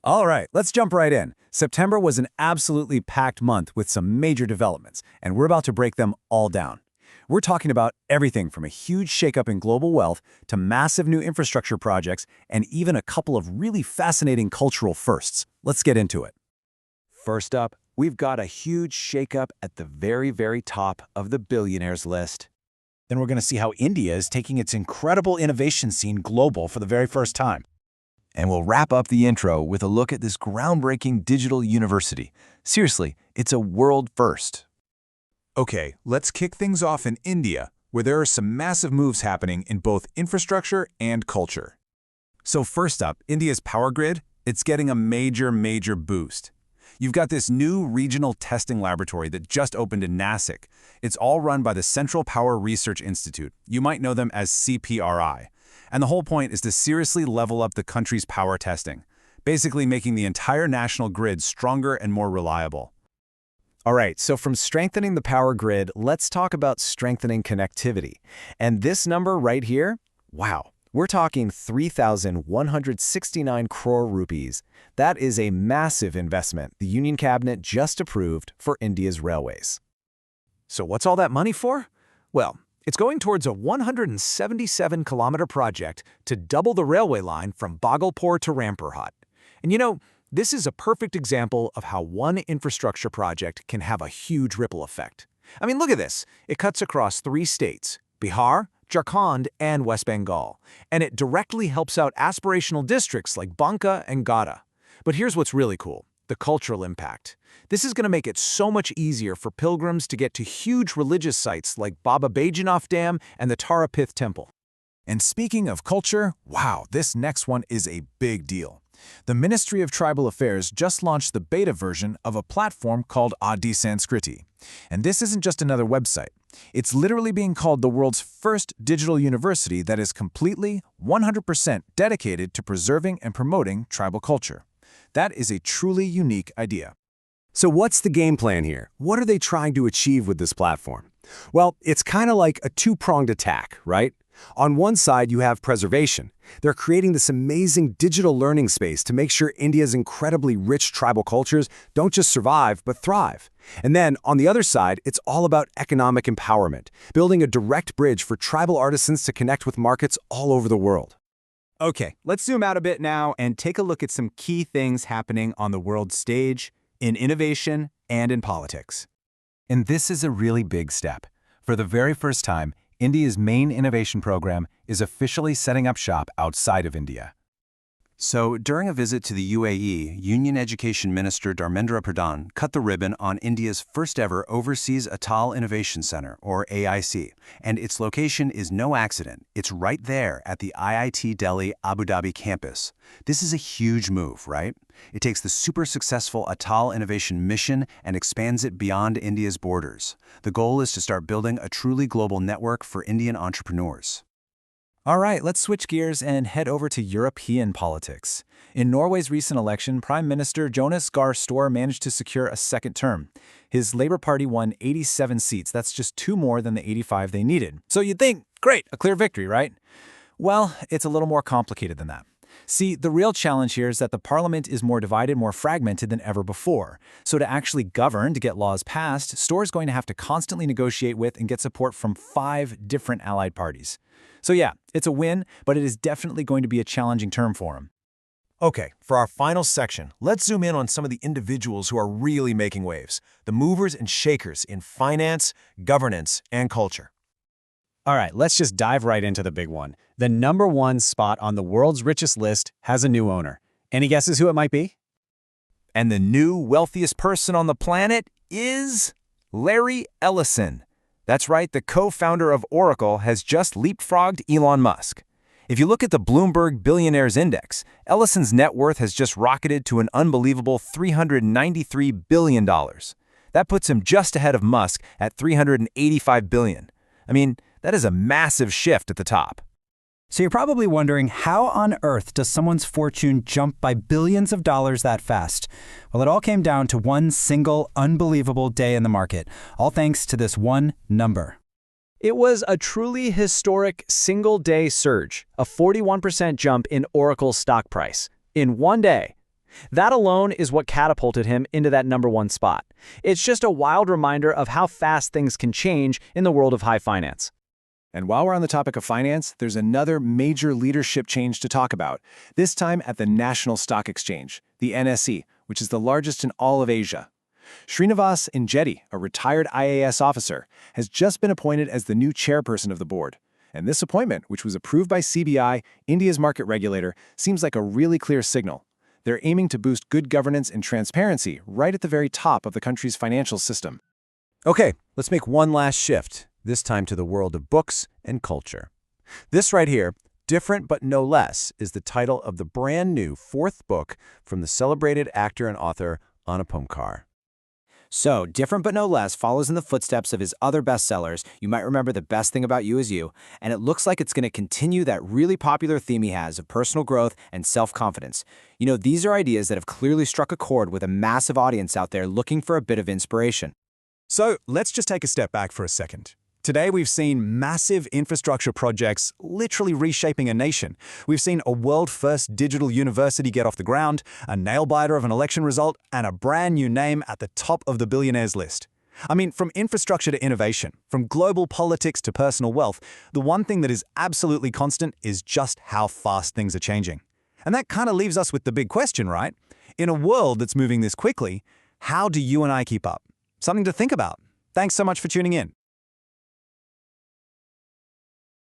All right, let's jump right in. September was an absolutely packed month with some major developments, and we're about to break them all down. We're talking about everything from a huge shakeup in global wealth to massive new infrastructure projects and even a couple of really fascinating cultural firsts. Let's get into it. First up, we've got a huge shakeup at the very top of the billionaires list. Then we're going to see how India is taking its incredible innovation scene global for the very first time. And we'll wrap up the intro with a look at this groundbreaking digital university. Seriously, it's a world first. Okay, let's kick things off in India, where there are some massive moves happening in both infrastructure and culture. So first up, India's power grid, it's getting a major boost. You've got this new regional testing laboratory that just opened in Nashik. It's all run by the Central Power Research Institute. You might know them as CPRI. And the whole point is to seriously level up the country's power testing, basically making the entire national grid stronger and more reliable. All right, so from strengthening the power grid, let's talk about strengthening connectivity. And this number right here, wow, we're talking 3,169 crore rupees. That is a massive investment the Union Cabinet just approved for India's railways. So what's all that money for? Well, it's going towards a 177-kilometer project to double the railway line from Bhagalpur to Rampurhat. And you know, this is a perfect example of how one infrastructure project can have a huge ripple effect. I mean, look at this. It cuts across 3 states, Bihar, Jharkhand, and West Bengal, and it directly helps out aspirational districts like Banka and Gada. But here's what's really cool. The cultural impact. This is going to make it so much easier for pilgrims to get to huge religious sites like Baba Baidyanath Dam and the Tarapith Temple. And speaking of culture, wow, this next one is a big deal. The Ministry of Tribal Affairs just launched the beta version of a platform called Adi Sanskriti. And this isn't just another website. It's literally being called the world's first digital university that is completely, 100% dedicated to preserving and promoting tribal culture. That is a truly unique idea. So what's the game plan here? What are they trying to achieve with this platform? Well, it's kind of like a two-pronged attack, right? On one side, you have preservation. They're creating this amazing digital learning space to make sure India's incredibly rich tribal cultures don't just survive, but thrive. And then, on the other side, it's all about economic empowerment, building a direct bridge for tribal artisans to connect with markets all over the world. Okay, let's zoom out a bit now and take a look at some key things happening on the world stage, in innovation, and in politics. And this is a really big step. For the very first time, India's main innovation program is officially setting up shop outside of India. So, during a visit to the UAE, Union Education Minister Dharmendra Pradhan cut the ribbon on India's first-ever Overseas Atal Innovation Center, or AIC, and its location is no accident. It's right there at the IIT Delhi Abu Dhabi campus. This is a huge move, right? It takes the super successful Atal Innovation Mission and expands it beyond India's borders. The goal is to start building a truly global network for Indian entrepreneurs. All right, let's switch gears and head over to European politics. In Norway's recent election, Prime Minister Jonas Gahr Støre managed to secure a second term. His Labour Party won 87 seats. That's just 2 more than the 85 they needed. So you'd think, great, a clear victory, right? Well, it's a little more complicated than that. See, the real challenge here is that the parliament is more divided, more fragmented than ever before. So to actually govern, to get laws passed, Støre is going to have to constantly negotiate with and get support from 5 different allied parties. So yeah, it's a win, but it is definitely going to be a challenging term for him. Okay, for our final section, let's zoom in on some of the individuals who are really making waves, the movers and shakers in finance, governance, and culture. All right, let's just dive right into the big one. The #1 spot on the world's richest list has a new owner. Any guesses who it might be? And the new wealthiest person on the planet is Larry Ellison. That's right, the co-founder of Oracle has just leapfrogged Elon Musk. If you look at the Bloomberg Billionaires Index, Ellison's net worth has just rocketed to an unbelievable $393 billion. That puts him just ahead of Musk at $385 billion. I mean, that is a massive shift at the top. So you're probably wondering, how on earth does someone's fortune jump by billions of dollars that fast? Well, it all came down to one single unbelievable day in the market, all thanks to this one number. It was a truly historic single-day surge, a 41% jump in Oracle's stock price. In one day. That alone is what catapulted him into that #1 spot. It's just a wild reminder of how fast things can change in the world of high finance. And while we're on the topic of finance, there's another major leadership change to talk about, this time at the National Stock Exchange, the NSE, which is the largest in all of Asia. Srinivas Injeti, a retired IAS officer, has just been appointed as the new chairperson of the board. And this appointment, which was approved by CBI, India's market regulator, seems like a really clear signal. They're aiming to boost good governance and transparency right at the very top of the country's financial system. Okay, let's make one last shift, this time to the world of books and culture. This right here, Different But No Less, is the title of the brand new 4th book from the celebrated actor and author Anupam Kher. So, Different But No Less follows in the footsteps of his other bestsellers. You might remember The Best Thing About You Is You, and it looks like it's going to continue that really popular theme he has of personal growth and self-confidence. You know, these are ideas that have clearly struck a chord with a massive audience out there looking for a bit of inspiration. So let's just take a step back for a second. Today, we've seen massive infrastructure projects literally reshaping a nation. We've seen a world-first digital university get off the ground, a nail-biter of an election result, and a brand new name at the top of the billionaires list. I mean, from infrastructure to innovation, from global politics to personal wealth, the one thing that is absolutely constant is just how fast things are changing. And that kind of leaves us with the big question, right? In a world that's moving this quickly, how do you and I keep up? Something to think about. Thanks so much for tuning in.